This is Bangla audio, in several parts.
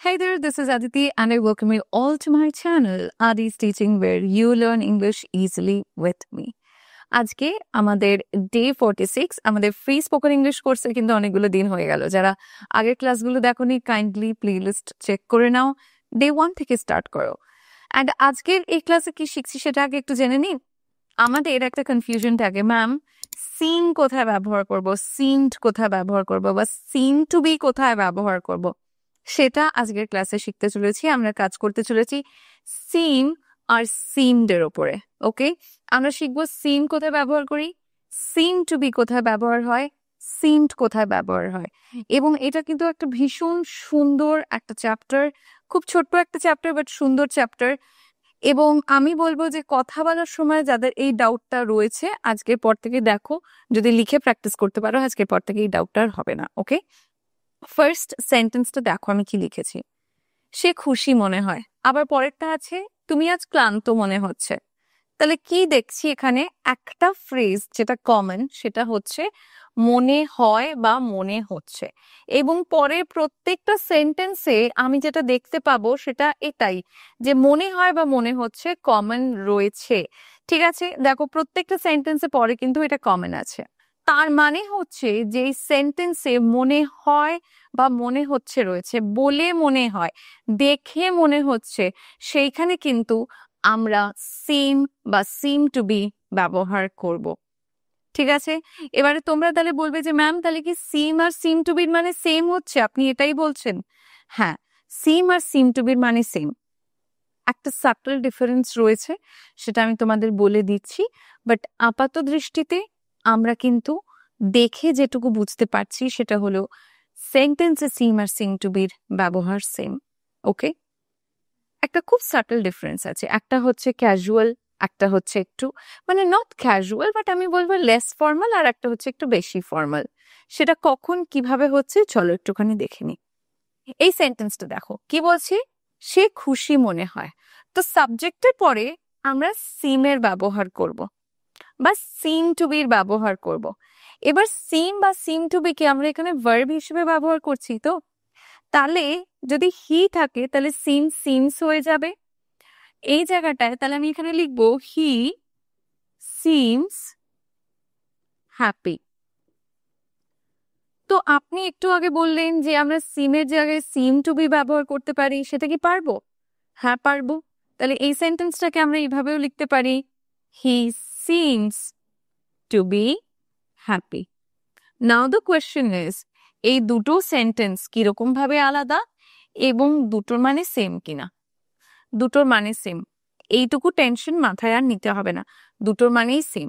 Hey there, this is Aditi and I welcome you all to my channel, Adi's Teaching, where you learn English easily with me. আজকে আমাদের ডে 46 আমাদের ফ্রি স্পোকেন ইংলিশ কোর্সের কিন্তু অনেকগুলো দিন হয়ে গেল। যারা আগের ক্লাসগুলো দেখোনি কাইন্ডলি প্লেলিস্ট চেক করে নাও, ডে 1 থেকে স্টার্ট করো। অ্যান্ড আজকের এই ক্লাসে কি শিখছি সেটা আগে একটু জেনে নিন। আমাদের একটা কনফিউশন থাকে, ম্যাম সিন কোথায় ব্যবহার করব, সিনড কোথায় ব্যবহার করব বা সিন টু বি কোথায় ব্যবহার করব, সেটা আজকের ক্লাসে শিখতে চলেছি। আমরা কাজ করতে চলেছি সিন আর সিনডের ওপরে। ওকে, আমরা শিখবো সিন কোথায় ব্যবহার করি, সিন টু বি কোথায় ব্যবহার হয়, সিনড কোথায় ব্যবহার হয়। এবং এটা কিন্তু একটা ভীষণ সুন্দর একটা চ্যাপ্টার, খুব ছোট্ট একটা চ্যাপ্টার বাট সুন্দর চ্যাপ্টার। এবং আমি বলবো যে কথা বলার সময় যাদের এই ডাউটটা রয়েছে আজকের পর থেকে দেখো, যদি লিখে প্র্যাকটিস করতে পারো আজকের পর থেকে এই ডাউটটা আর হবে না। ওকে, ফার্স্ট সেন্টেন্সটা দেখো আমি কি লিখেছি। সে খুশি মনে হয়, আবার পরেরটা আছে তুমি আজ ক্লান্ত মনে হচ্ছে। তাহলে কি দেখছি এখানে, একটা ফ্রেজ যেটা কমন সেটা হচ্ছে মনে হয় বা মনে হচ্ছে, এবং পরে প্রত্যেকটা সেন্টেন্সে আমি যেটা দেখতে পাবো সেটা এটাই যে মনে হয় বা মনে হচ্ছে কমন রয়েছে। ঠিক আছে, দেখো প্রত্যেকটা সেন্টেন্সে পরে কিন্তু এটা কমন আছে। তার মানে হচ্ছে যে সেন্টেন্সে মনে হয় বা মনে হচ্ছে রয়েছে, বলে মনে হয়, দেখে মনে হচ্ছে, সেইখানে কিন্তু আমরা সিম বা সিম টু বি ব্যবহার করব। ঠিক আছে, এবারে তোমরা তাহলে বলবে যে ম্যাম তাহলে কি সিম আর সিম টু বির মানে সেম হচ্ছে, আপনি এটাই বলছেন? হ্যাঁ, সিম আর সিম টু বির মানে সেম, একটা সাটল ডিফারেন্স রয়েছে, সেটা আমি তোমাদের বলে দিচ্ছি। বাট আপাত দৃষ্টিতে আমরা কিন্তু দেখে যেটুকু বুঝতে পারছি সেটা হলো সেন্টেন্সে সিম আর সিম টু বির ব্যবহার সেম। ওকে, একটা খুব সাটল ডিফারেন্স আছে, একটা হচ্ছে ক্যাজুয়াল, একটা হচ্ছে একটু মানে নট ক্যাজুয়াল বাট আমি বলবো লেস ফর্মাল, আর একটা হচ্ছে একটু বেশি ফর্মাল। সেটা কখন কিভাবে হচ্ছে চলো একটুখানি দেখে নি। এই সেন্টেন্সটা দেখো কি বলছি, সে খুশি মনে হয়। তো সাবজেক্টের পরে আমরা সিমের ব্যবহার করব বা সিম টু বির ব্যবহার করব। এবার সিম বা সিম টু বি কে আমরা এখানে ভার্ব হিসেবে ব্যবহার করছি, তো তাহলে যদি হি থাকে তাহলে সিম সিমস হয়ে যাবে এই জায়গাটায়। তাহলে আমি এখানে লিখবো হি সিমস হ্যাপি। তো আপনি একটু আগে বললেন যে আমরা সিমের জায়গায় সিম টু বি ব্যবহার করতে পারি, সেটা কি পারবো? হ্যাঁ পারবো। তাহলে এই সেন্টেন্সটাকে আমরা এইভাবেও লিখতে পারি, he seems to be happy. Now the question is, এই দুটো সেন্টেন্স কিরকম ভাবে আলাদা এবং দুটোর মানে সেম কিনা। দুটোর মানে সেম, এইটুকু টেনশন মাথায় আর নিতে হবে না, দুটোর মানেই সেম।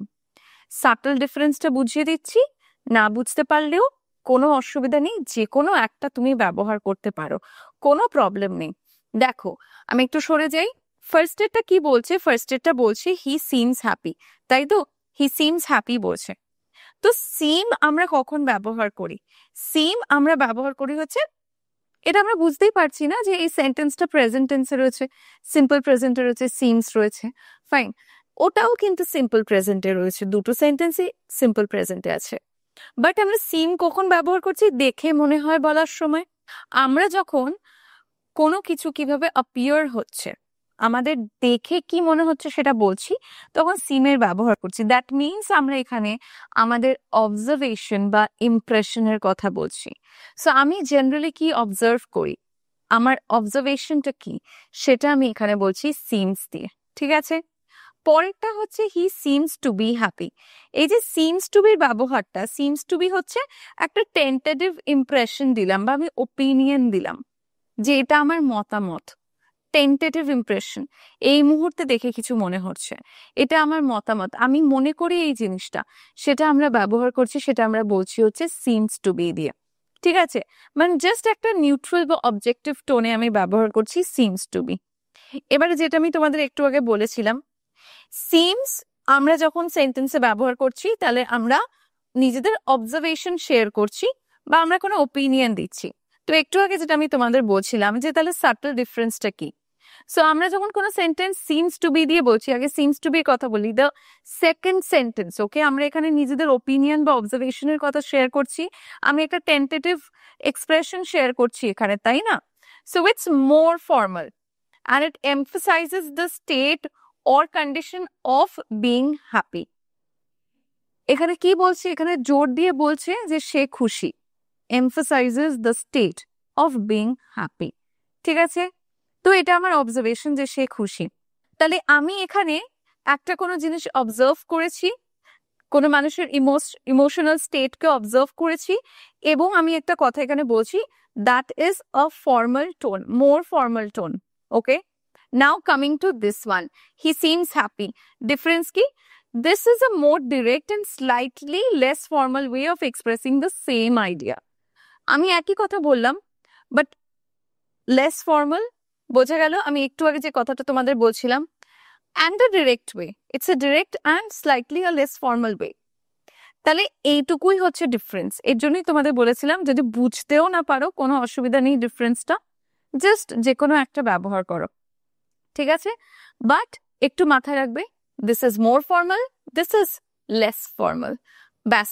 সাটল ডিফারেন্সটা বুঝিয়ে দিচ্ছি, না বুঝতে পারলেও কোনো অসুবিধা নেই, যে কোনো একটা তুমি ব্যবহার করতে পারো, কোনো প্রবলেম নেই। দেখো আমি একটু সরে যাই, ফার্স্ট এরটা কি বলছে, ফার্স্ট এরটা বলছে হি সিমস হ্যাপি, তাই তো, হি সিমস হ্যাপি বলছে। তো সিম আমরা কখন ব্যবহার করি, সিম আমরা ব্যবহার করি হচ্ছে, এটা আমরা বুঝতেই পারছি না যে এই সেন্টেন্সটা প্রেজেন্ট টেন্সে রয়েছে, সিম্পল প্রেজেন্টে রয়েছে, সিমস রয়েছে, ফাইন, ওটাও কিন্তু সিম্পল প্রেজেন্টে রয়েছে, দুটো সেন্টেন্সই সিম্পল প্রেজেন্টে আছে। বাট আমরা সিম কখন ব্যবহার করছি, দেখে মনে হয় বলার সময়। আমরা যখন কোনো কিছু কিভাবে অ্যাপিয়ার হচ্ছে, আমাদের দেখে কি মনে হচ্ছে সেটা বলছি, তখন সিমের ব্যবহার করছি। দ্যাট মিনস আমরা এখানে আমাদের অবজারভেশন বা ইমপ্রেশনের কথা বলছি। সো আমি জেনারেলি কি অবজার্ভ করি, আমার অবজারভেশনটা কি, সেটা আমি এখানে বলছি সিমস দিয়ে। ঠিক আছে, পরেরটা হচ্ছে he seems to be happy. এই যে সিমস টু বির ব্যবহারটা, সিমস টু বি হচ্ছে একটা টেন্টেটিভ ইমপ্রেশন দিলাম বা আমি ওপিনিয়ন দিলাম যে এটা আমার মতামত, টেন্টেটিভ ইমপ্রেশন, এই মুহূর্তে দেখে কিছু মনে হচ্ছে, এটা আমার মতামত, আমি মনে করি এই জিনিসটা, সেটা আমরা ব্যবহার করছি, সেটা আমরা বলছি হচ্ছে সিমস টু বি দিয়ে। ঠিক আছে, মানে জাস্ট একটা নিউট্রাল বা অবজেক্টিভ টোনে আমি ব্যবহার করছি সিমস টু বি। এবারে যেটা আমি তোমাদের একটু আগে বলেছিলাম, সিমস আমরা যখন সেন্টেন্সে ব্যবহার করছি তাহলে আমরা নিজেদের অবজারভেশন শেয়ার করছি বা আমরা কোনো ওপিনিয়ন দিচ্ছি। তো একটু আগে যেটা আমি তোমাদের বলছিলাম যে তাহলে সাটল ডিফারেন্সটা কি। সো আমরা যখন কোনো সেন্টেন্স সিমস টু বি দিয়ে বলছি, আগে সিমস টু বি কথা বলি, দ্য সেকেন্ড সেন্টেন্স, ওকে, আমরা এখানে নিজেদের ওপিনিয়ন বা অবজারভেশনের কথা শেয়ার করছি, আমি একটা টেন্টেটিভ এক্সপ্রেশন শেয়ার করছি এখানে, তাই না? So it's more formal and it emphasizes the state or condition of being happy. এখানে কি বলছে, এখানে জোর দিয়ে বলছে যে সে খুশি, emphasizes the state of being happy. ঠিক আছে, তো এটা আমার অবজারভেশন যে সে খুশি। তাহলে আমি এখানে একটা কোনো জিনিস অবজার্ভ করেছি, কোনো মানুষের ইমোশনাল স্টেটকে অবজার্ভ করেছি, এবং আমি একটা কথা এখানে বলছি, that is a formal tone, more formal tone. Okay, now coming to this one, he seems happy. Difference কি? This is a more direct and slightly less formal way of expressing the same idea. আমি একই কথা বললাম, বাট লেস ফর্মাল। বোঝা গেল? আমি একটু আগে যে কথাটা তোমাদের বলছিলাম, and a direct way. It's a direct and slightly a less formal way. তাহলে এইটুকুই হচ্ছে ডিফারেন্স। এর জন্যই তোমাদের বলেছিলাম যদি বুঝতেও না পারো কোনো অসুবিধা নেই, ডিফারেন্সটা জাস্ট যে কোনো একটা ব্যবহার করো, ঠিক আছে? বাট একটু মাথায় রাখবে, this is more formal, this is less formal. ব্যাস,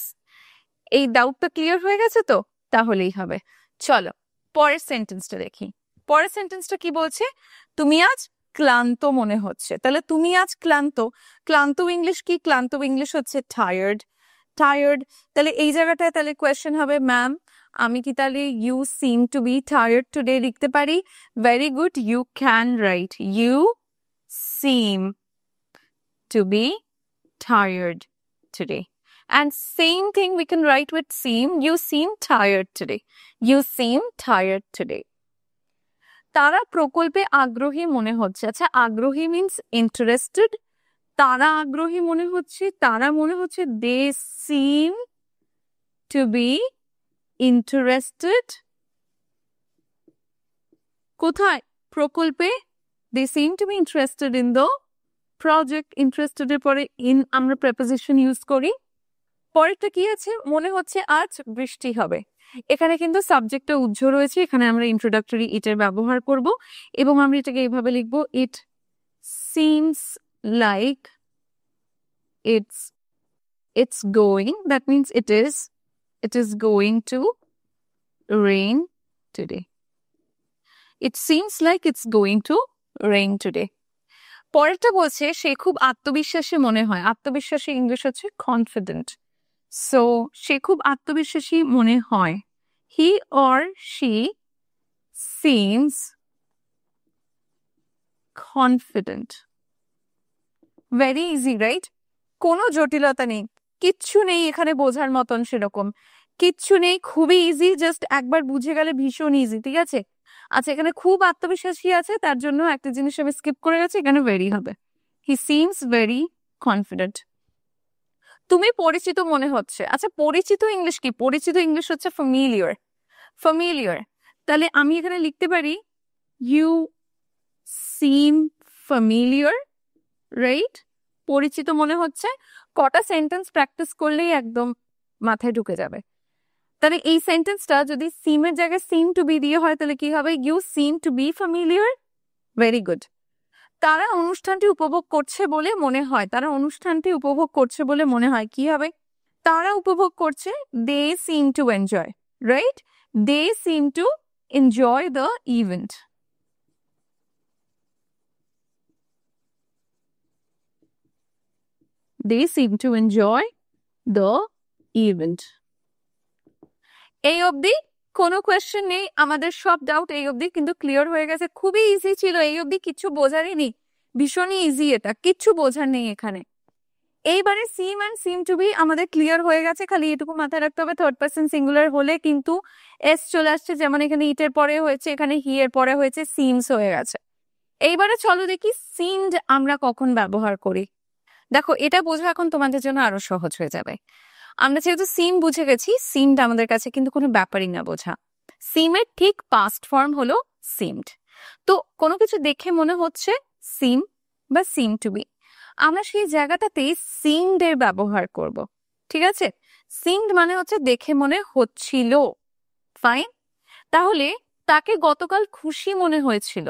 এই ডাউটটা ক্লিয়ার হয়ে গেছে তো? তাহলেই হবে। চলো পরের সেন্টেন্সটা দেখি। পরের সেন্টেন্সটা কি বলছে? তুমি আজ ক্লান্ত মনে হচ্ছে। তাহলে তুমি আজ ক্লান্ত, ক্লান্ত ইংলিশ কি? ক্লান্ত ইংলিশ হচ্ছে টায়ার্ড। টায়ার্ড, তাহলে এই জায়গাটায় তাহলে কোয়েশ্চেন হবে, ম্যাম আমি কি তাহলে you seem to be tired today লিখতে পারি? Very good, you can write you seem to be tired today. And same thing we can write with seem. You seem tired today. You seem tired today. তারা প্রকল্পে আগ্রহী মনে হচ্ছে। আচ্ছা, আগ্রহী মিন্স ইন্টারেস্টেড। তারা আগ্রহী মনে হচ্ছে, তারা মনে হচ্ছে they seem to be interested. কোথায়? প্রকল্পে। they seem to be interested in the project. Interested এর পরে ইন আমরা প্রেপোজিশন ইউজ করি। পরেরটা কি আছে? মনে হচ্ছে আজ বৃষ্টি হবে। এখানে কিন্তু সাবজেক্টটা উজ্জ্ব রয়েছে, এখানে আমরা ইন্ট্রোডাক্টরি ইটের ব্যবহার করব এবং আমরা এটাকে এইভাবে লিখবো, it seems like it's going, that means it is going to rain today. It seems like it's going to rain today. পরেরটা বলছে সে খুব আত্মবিশ্বাসী মনে হয়। আত্মবিশ্বাসী ইংলিশ হচ্ছে কনফিডেন্ট। সো সে খুব আত্মবিশ্বাসী মনে হয়, he or she seems confident. Very easy, right? কোনো জটিলতা নেই, কিচ্ছু নেই এখানে বোঝার মতন, সেরকম কিচ্ছু নেই, খুবই ইজি, জাস্ট একবার বুঝে গেলে ভীষণ ইজি, ঠিক আছে? আচ্ছা, এখানে খুব আত্মবিশ্বাসী আছে, তার জন্য একটা জিনিস আমি স্কিপ করে গেছি, এখানে ভেরি হবে। He seems very confident. তুমি পরিচিত মনে হচ্ছে। আচ্ছা, পরিচিত ইংলিশ কি? পরিচিত ইংলিশ হচ্ছে ফ্যামিলিয়ার। ফ্যামিলিয়ার, তাহলে আমি এখানে লিখতে পারি ইউ সিম ফ্যামিলিয়ার, রাইট? পরিচিত মনে হচ্ছে। কটা সেন্টেন্স প্র্যাকটিস করলেই একদম মাথায় ঢুকে যাবে। তাহলে এই সেন্টেন্সটা যদি সিমের জায়গায় সিম টু বি দিয়ে হয় তাহলে কি হবে? You seem to be familiar. Very good. তারা অনুষ্ঠানটি উপভোগ করছে বলে মনে হয়। তারা অনুষ্ঠানটি উপভোগ করছে বলে মনে হয়, কি হবে? তারা উপভোগ করছে, they seem to enjoy, right? They seem to enjoy the event. They seem to enjoy the event. এই অবধি কোনো কোয়েশ্চেন নেই, আমাদের সব ডাউট এই অবধি কিন্তু ক্লিয়ার হয়ে গেছে। খুবই ইজি ছিল, এই অবধি কিচ্ছু বোঝারই নেই, ভীষণই ইজি, এটা কিচ্ছু বোঝার নেই এখানে। এইবারে সিম অ্যান্ড সিম টু বি আমাদের ক্লিয়ার হয়ে গেছে, খালি এটুকু মাথায় রাখতে হবে থার্ড পার্সন সিঙ্গুলার হলে কিন্তু এস চলে আসছে, যেমন এখানে ইটের পরে হয়েছে, এখানে হি এর পরে হয়েছে, সিমস হয়ে গেছে। এইবারে চলো দেখি সিমড আমরা কখন ব্যবহার করি। দেখো, এটা বোঝা এখন তোমাদের জন্য আরো সহজ হয়ে যাবে। আমরা যেহেতু সিম বুঝে গেছি, সিমড আমাদের কাছে কিন্তু কোনো ব্যাপারই না বোঝা। সিমের ঠিক পাস্ট ফর্ম হলো সিমড। তো কোনো কিছু দেখে মনে হচ্ছে সিম বা সিম টু বি, আমরা সেই জায়গাটাতে সিমড এর ব্যবহার করব, ঠিক আছে? সিমড মানে হচ্ছে দেখে মনে হচ্ছিল, ফাইন। তাহলে তাকে গতকাল খুশি মনে হয়েছিল।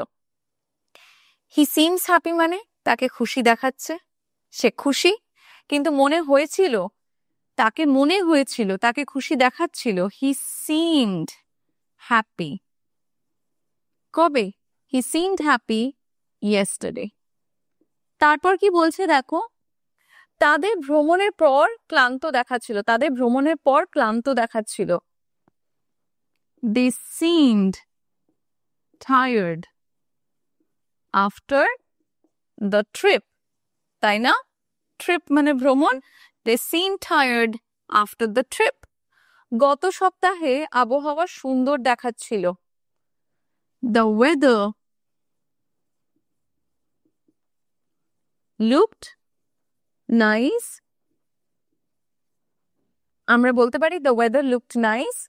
হি সিমস হ্যাপি মানে তাকে খুশি দেখাচ্ছে, সে খুশি, কিন্তু মনে হয়েছিল, তাকে মনে হয়েছিল, তাকে খুশি দেখাচ্ছিল, হি সিমড হ্যাপি। কবে? হি সিমড হ্যাপি ইয়েস্টারডে। তারপর কি বলছে দেখো, তাদের ভ্রমণের পর ক্লান্ত দেখাচ্ছিল, তাদের ভ্রমণের পর ক্লান্ত দেখাচ্ছিল। They seemed tired after the trip, তাই না? ট্রিপ মানে ভ্রমণ। They seemed tired after the trip. গত সপ্তাহে আবহাওয়া সুন্দর দেখাচ্ছিল। The weather looked nice. আমরা বলতে পারি the weather looked nice,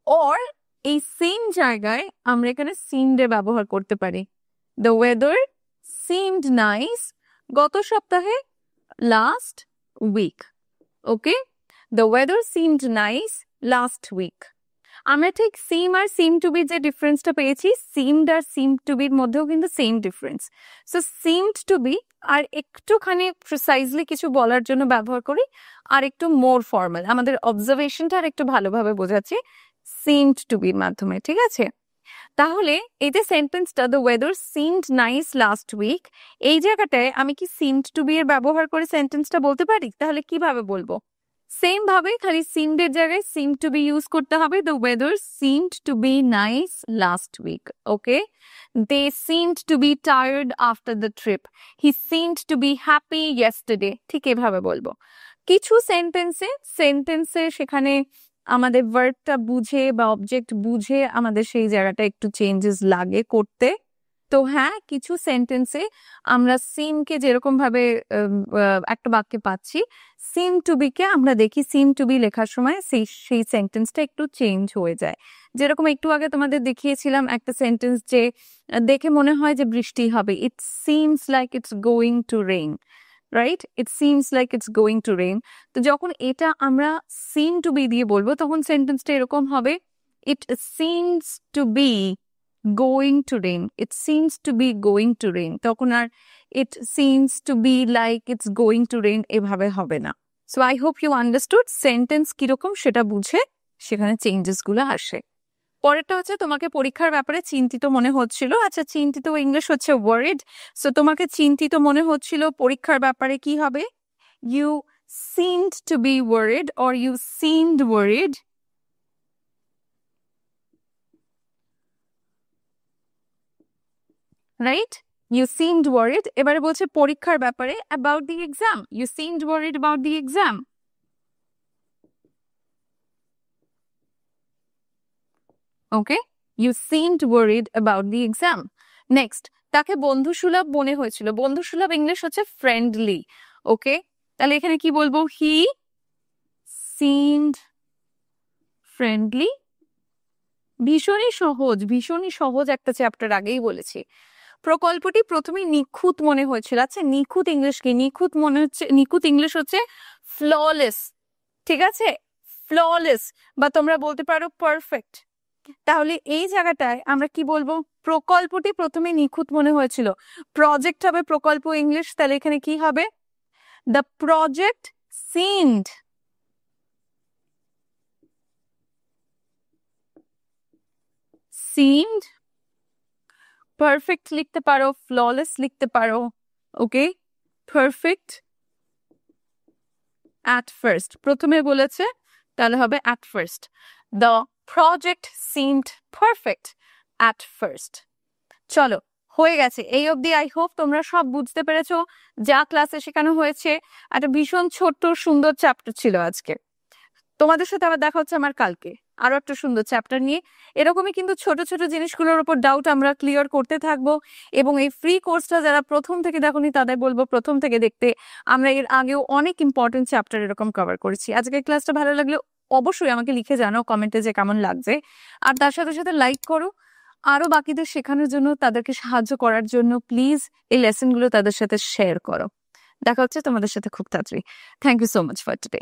or এই সেম জায়গায় আমরা এখানে seemed এ ব্যবহার করতে পারি। The weather seemed nice গত সপ্তাহে, last week. Okay, the weather seemed nice last week. আমরা ঠিক seem R seem to be যে ডিফারেন্সটা পেয়েছি, seemed R seem to be এর মধ্যেও কিন্তু same difference. So seemed to be আর একটুখানি প্রিসাইজলি কিছু বলার জন্য ব্যবহার করি, আর একটু মোর ফর্মাল, আমাদের অবজারভেশনটা আর একটু ভালোভাবে বোঝাচ্ছি seemed to be মাধ্যমে, ঠিক আছে? তাহলে এই যে সেন্টেন্সটা the weather seemed nice last week, এই জায়গাটায় আমি কি seemed to be এর ব্যবহার করে সেন্টেন্সটা বলতে পারি? তাহলে কিভাবে বলবো? সেম ভাবে খালি seemed এর জায়গায় seemed to be ইউজ করতে হবে। the weather seemed to be nice last week. Okay, they seemed to be tired after the trip. He seemed to be happy yesterday. ঠিক এভাবে বলবো। কিছু সেন্টেন্সে সেখানে আমাদের ভার্বটা বুঝে বা অবজেক্ট বুঝে আমাদের সেই জায়গাটা একটু চেঞ্জেস লাগে করতে। তো হ্যাঁ, কিছু সেন্টেন্সে আমরা সিমকে যেরকম ভাবে একটা বাক্যে পাচ্ছি, সিম টু বি কে আমরা দেখি সিম টু বি লেখার সময় সেই সেন্টেন্সটা একটু চেঞ্জ হয়ে যায়। যেরকম একটু আগে তোমাদের দেখিয়েছিলাম একটা সেন্টেন্স যে দেখে মনে হয় যে বৃষ্টি হবে, it seems like it's going to rain, right? It seems like it's going to rain. তো যখন এটা আমরা সিম টু বি দিয়ে বলবো তখন সেন্টেন্সটা এরকম হবে, it seems to be going to rain. It seems to be going to rain. তখন আর it seems to be like it's going to rain এভাবে হবে না। So I hope you understood sentence কিরকম সেটা বুঝে সেখানে চেঞ্জেস গুলো আসে। পরেরটা হচ্ছে তোমাকে পরীক্ষার ব্যাপারে চিন্তিত মনে হচ্ছিল। আচ্ছা, চিন্তিত ইংলিশ হচ্ছে worried. So তোমাকে চিন্তিত মনে হচ্ছিল পরীক্ষার ব্যাপারে কি হবে? You seemed to be worried or you seemed worried. Right? You seemed worried. এবারে বলছে পরীক্ষার ব্যাপারে about the exam. You seemed worried about the exam. Okay? You seemed worried about the exam. Next, তাকে বন্ধুসুলভ মনে হয়েছিল। বন্ধুসুলভ ইংলিশ হচ্ছে friendly. Okay? তাহলে এখানে কি বলবো? He seemed friendly. ভীষণই সহজ একটা চ্যাপ্টার আগেই বলেছি। প্রকল্পটি প্রথমে নিখুঁত মনে হয়েছিল। আচ্ছা, নিখুঁত ইংলিশ কি? নিখুঁত ইংলিশ হচ্ছে ফ্ললেস, ঠিক আছে? ফ্ললেস, বা তোমরা বলতে পারো পারফেক্ট। তাহলে এই জায়গাটায় আমরা কি বলবো? প্রকল্পটি প্রথমে নিখুঁত মনে হয়েছিল। প্রজেক্ট হবে প্রকল্প ইংলিশ, তাহলে এখানে কি হবে? দ্য প্রজেক্ট সিমড পারফেক্ট লিখতে পারো, ফ্ললেস লিখতে পারো। ওকে, পারফেক্ট at first, প্রথমে বলেছে তাহলে হবে at first. The project seemed perfect at first. চলো, হয়ে গেছে এই অবধি। আই হোপ তোমরা সব বুঝতে পেরেছো যা ক্লাসে শেখানো হয়েছে। একটা ভীষণ ছোট্ট সুন্দর চ্যাপ্টার ছিল আজকে। তোমাদের সাথে আবার দেখা হচ্ছে আমার কালকে আরো একটা সুন্দর চ্যাপ্টার নিয়ে। এরকমই কিন্তু ছোট ছোট জিনিসগুলোর উপর ডাউট আমরা ক্লিয়ার করতে থাকবো। এবং এই ফ্রি কোর্সটা যারা প্রথম থেকে দেখোনি তাদের বলবো প্রথম থেকে দেখতে। আমরা এর আগেও অনেক ইম্পর্টেন্ট চ্যাপ্টার এরকম কভার করেছি। আজকের ক্লাসটা ভালো লাগলে অবশ্যই আমাকে লিখে জানাও কমেন্টে যে কেমন লাগছে। আর তার সাথে সাথে লাইক করো। আরো বাকিদের শেখানোর জন্য, তাদেরকে সাহায্য করার জন্য প্লিজ এই লেসনগুলো তাদের সাথে শেয়ার করো। দেখা হচ্ছে তোমাদের সাথে খুব তাড়াতাড়ি। Thank you so much for today.